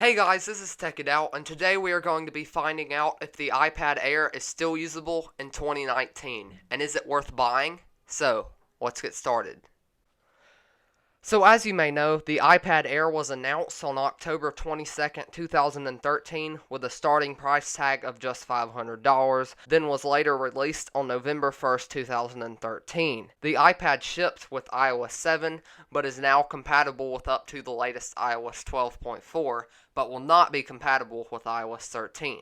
Hey guys, this is Tech It Out, and today we are going to be finding out if the iPad Air is still usable in 2019, and is it worth buying? So, let's get started. So as you may know, the iPad Air was announced on October 22nd, 2013 with a starting price tag of just $500, then was later released on November 1st, 2013. The iPad shipped with iOS 7, but is now compatible with up to the latest iOS 12.4, but will not be compatible with iOS 13.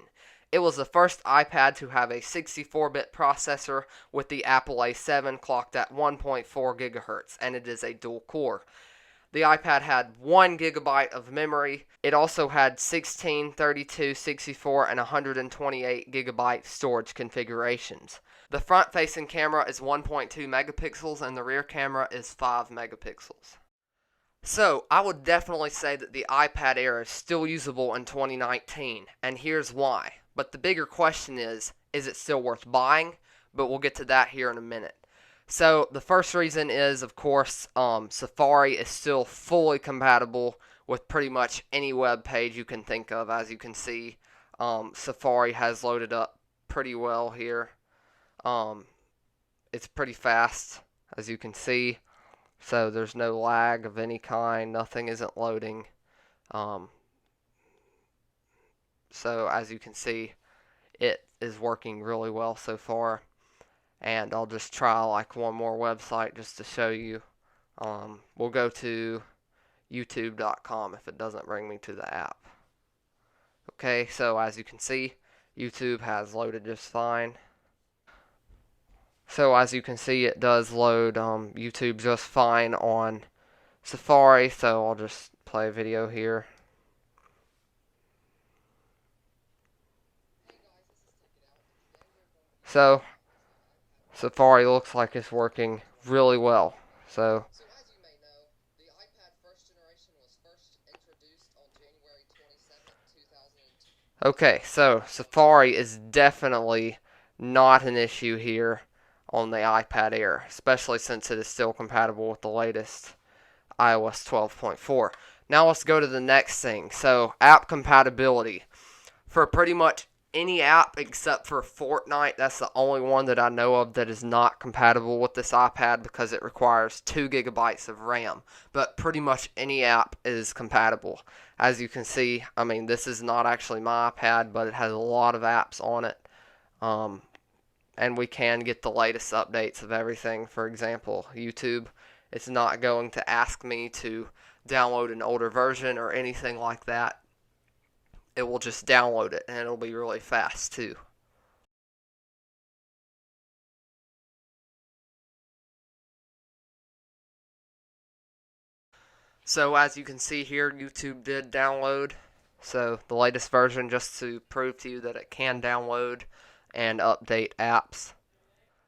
It was the first iPad to have a 64-bit processor with the Apple A7 clocked at 1.4 GHz, and it is a dual core. The iPad had 1 gigabyte of memory. It also had 16, 32, 64, and 128 gigabyte storage configurations. The front-facing camera is 1.2 megapixels and the rear camera is 5 megapixels. So, I would definitely say that the iPad Air is still usable in 2019, and here's why. But the bigger question is it still worth buying? But we'll get to that here in a minute. So, the first reason is, of course, Safari is still fully compatible with pretty much any web page you can think of. As you can see, Safari has loaded up pretty well here. It's pretty fast, as you can see. So there's no lag of any kind. Nothing isn't loading. So as you can see, it is working really well so far. And I'll just try like one more website just to show you. We'll go to youtube.com if it doesn't bring me to the app. Okay, so as you can see, YouTube has loaded just fine. So as you can see, it does load YouTube just fine on Safari, so I'll just play a video here. So Safari looks like it's working really well. So as you may know, the iPad first generation was first introduced on January 27th, 2002. Okay, so Safari is definitely not an issue here on the iPad Air, especially since it is still compatible with the latest iOS 12.4. Now let's go to the next thing. So, app compatibility. For pretty much any app except for Fortnite, that's the only one that I know of that is not compatible with this iPad because it requires 2 gigabytes of RAM. But pretty much any app is compatible. As you can see, I mean, this is not actually my iPad, but it has a lot of apps on it. And we can get the latest updates of everything. For example, YouTube. It's not going to ask me to download an older version or anything like that. It will just download it, and it'll be really fast too. So as you can see here, YouTube did download. So the latest version, just to prove to you that it can download and update apps.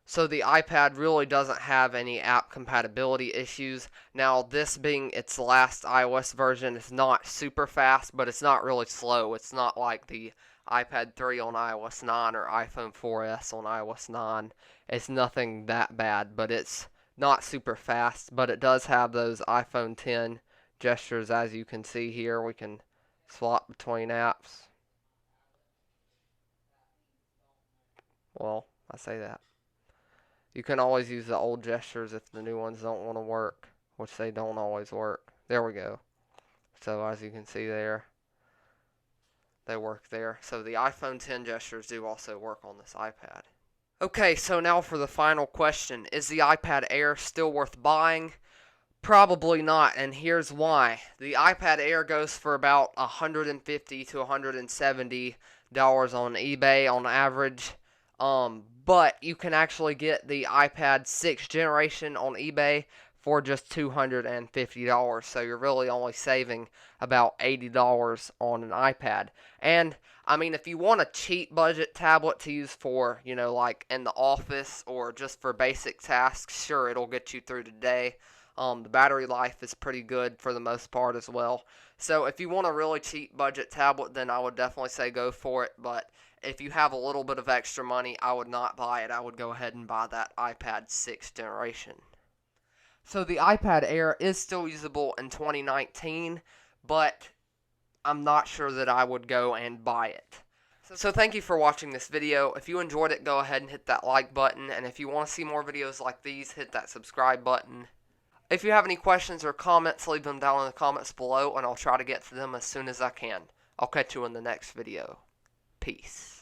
So the iPad really doesn't have any app compatibility issues. Now, this being its last iOS version, it's not super fast, but it's not really slow. It's not like the iPad 3 on iOS 9 or iPhone 4S on iOS 9. It's nothing that bad, but it's not super fast. But it does have those iPhone 10 gestures, as you can see here. We can swap between apps. Well, I say that. You can always use the old gestures if the new ones don't want to work, which they don't always work. There we go. So as you can see there, they work there. So the iPhone 10 gestures do also work on this iPad. Okay, so now for the final question. Is the iPad Air still worth buying? Probably not, and here's why. The iPad Air goes for about $150 to $170 on eBay on average. But you can actually get the iPad 6th generation on eBay for just $250. So you're really only saving about $80 on an iPad. And I mean, if you want a cheap budget tablet to use for, like in the office or just for basic tasks, sure, it'll get you through the day. The battery life is pretty good for the most part as well. So if you want a really cheap budget tablet, then I would definitely say go for it. But if you have a little bit of extra money, I would not buy it. I would go ahead and buy that iPad 6th generation. So the iPad Air is still usable in 2019, but I'm not sure that I would go and buy it. So thank you for watching this video. If you enjoyed it, go ahead and hit that like button. And if you want to see more videos like these, hit that subscribe button. If you have any questions or comments, leave them down in the comments below, and I'll try to get to them as soon as I can. I'll catch you in the next video. Peace.